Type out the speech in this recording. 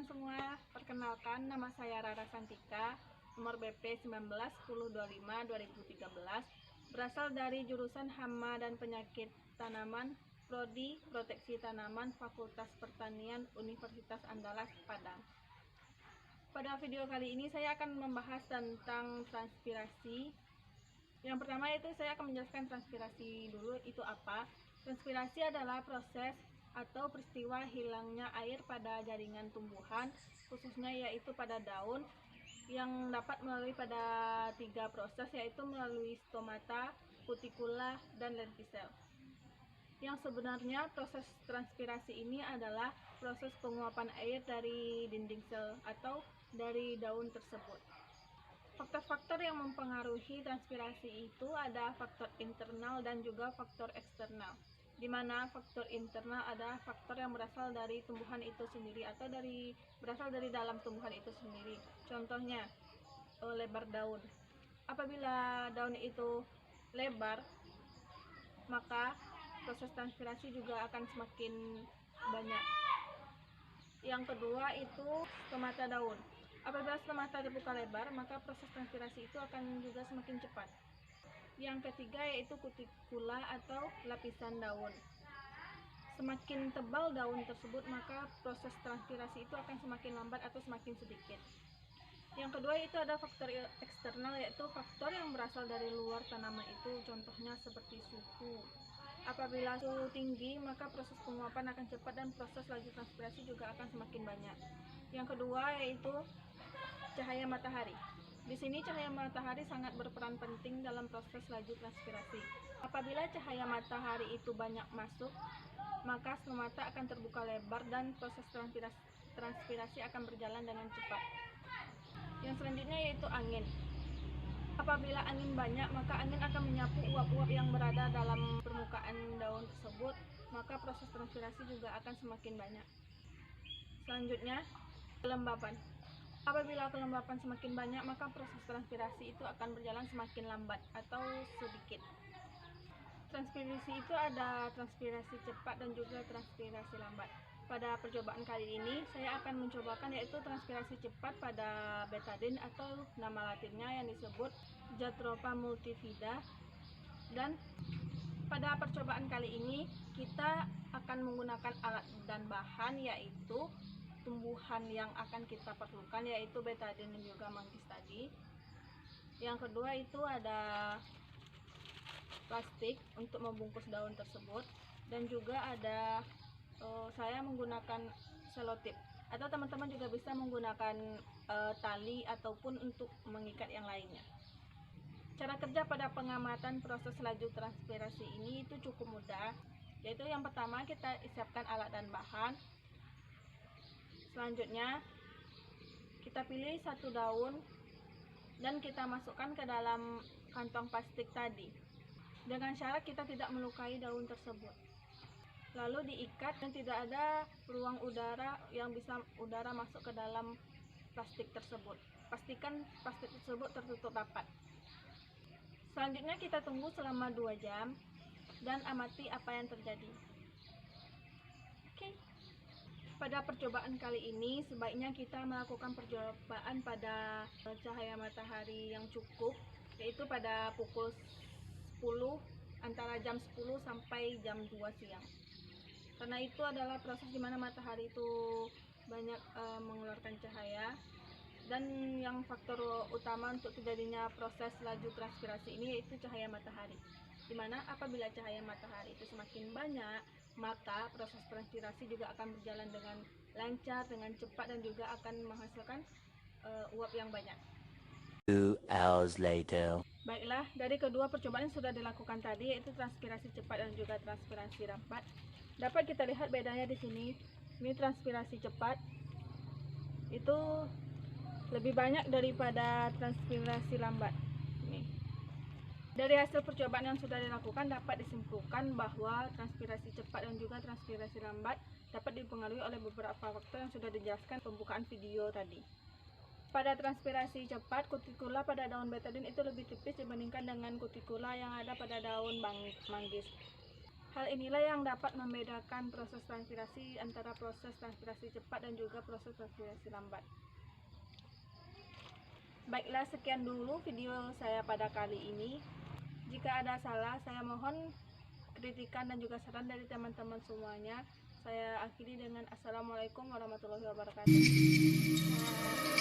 teman-teman semua, perkenalkan nama saya Rara Santika, nomor BP 191025-2013, berasal dari jurusan Hama dan Penyakit Tanaman, Prodi Proteksi Tanaman, Fakultas Pertanian, Universitas Andalas, Padang. Pada video kali ini saya akan membahas tentang transpirasi. Yang pertama itu saya akan menjelaskan transpirasi dulu, itu apa. Transpirasi adalah proses atau peristiwa hilangnya air pada jaringan tumbuhan, khususnya yaitu pada daun, yang dapat melalui pada 3 proses, yaitu melalui stomata, kutikula, dan lentisel. Yang sebenarnya proses transpirasi ini adalah proses penguapan air dari dinding sel atau dari daun tersebut. Faktor-faktor yang mempengaruhi transpirasi itu ada faktor internal dan juga faktor eksternal, di mana faktor internal adalah faktor yang berasal dari tumbuhan itu sendiri atau berasal dari dalam tumbuhan itu sendiri. Contohnya lebar daun. Apabila daun itu lebar, maka proses transpirasi juga akan semakin banyak. Yang kedua itu stomata daun. Apabila stomata terbuka lebar, maka proses transpirasi itu akan juga semakin cepat. Yang ketiga yaitu kutikula atau lapisan daun. Semakin tebal daun tersebut, maka proses transpirasi itu akan semakin lambat atau semakin sedikit. Yang kedua itu ada faktor eksternal, yaitu faktor yang berasal dari luar tanaman itu, contohnya seperti suhu. Apabila suhu tinggi, maka proses penguapan akan cepat dan proses laju transpirasi juga akan semakin banyak. Yang kedua yaitu cahaya matahari. Di sini cahaya matahari sangat berperan penting dalam proses laju transpirasi. Apabila cahaya matahari itu banyak masuk, maka stomata akan terbuka lebar dan proses transpirasi akan berjalan dengan cepat. Yang selanjutnya yaitu angin. Apabila angin banyak, maka angin akan menyapu uap-uap yang berada dalam permukaan daun tersebut, maka proses transpirasi juga akan semakin banyak. Selanjutnya, kelembapan. Apabila kelembapan semakin banyak, maka proses transpirasi itu akan berjalan semakin lambat atau sedikit. Transpirasi itu ada transpirasi cepat dan juga transpirasi lambat. Pada percobaan kali ini, saya akan mencobakan yaitu transpirasi cepat pada betadine atau nama latinnya yang disebut Jatropha multifida. Dan pada percobaan kali ini, kita akan menggunakan alat dan bahan yaitu tumbuhan yang akan kita perlukan, yaitu betadine dan juga manggis tadi. Yang kedua itu ada plastik untuk membungkus daun tersebut, dan juga ada saya menggunakan selotip, atau teman-teman juga bisa menggunakan tali ataupun untuk mengikat yang lainnya. Cara kerja pada pengamatan proses laju transpirasi ini itu cukup mudah, yaitu yang pertama kita siapkan alat dan bahan. Selanjutnya kita pilih satu daun dan kita masukkan ke dalam kantong plastik tadi, dengan syarat kita tidak melukai daun tersebut. Lalu diikat dan tidak ada ruang udara yang bisa udara masuk ke dalam plastik tersebut. Pastikan plastik tersebut tertutup rapat. Selanjutnya kita tunggu selama 2 jam dan amati apa yang terjadi. Oke. Pada percobaan kali ini sebaiknya kita melakukan percobaan pada cahaya matahari yang cukup, yaitu pada pukul 10, antara jam 10 sampai jam 2 siang. Karena itu adalah proses di mana matahari itu banyak mengeluarkan cahaya, dan yang faktor utama untuk terjadinya proses laju transpirasi ini yaitu cahaya matahari. Di mana apabila cahaya matahari itu semakin banyak, maka proses transpirasi juga akan berjalan dengan lancar, dengan cepat, dan juga akan menghasilkan uap yang banyak. 2 hours later. Baiklah, dari kedua percobaan yang sudah dilakukan tadi, yaitu transpirasi cepat dan juga transpirasi lambat, dapat kita lihat bedanya di sini. Ini transpirasi cepat itu lebih banyak daripada transpirasi lambat. Ini. Dari hasil percobaan yang sudah dilakukan dapat disimpulkan bahwa transpirasi cepat dan juga transpirasi lambat dapat dipengaruhi oleh beberapa faktor yang sudah dijelaskan pembukaan video tadi. Pada transpirasi cepat, kutikula pada daun betadine itu lebih tipis dibandingkan dengan kutikula yang ada pada daun manggis. Hal inilah yang dapat membedakan proses transpirasi antara proses transpirasi cepat dan juga proses transpirasi lambat. Baiklah, sekian dulu video saya pada kali ini. Jika ada salah, saya mohon kritikan dan juga saran dari teman-teman semuanya. Saya akhiri dengan Assalamualaikum warahmatullahi wabarakatuh.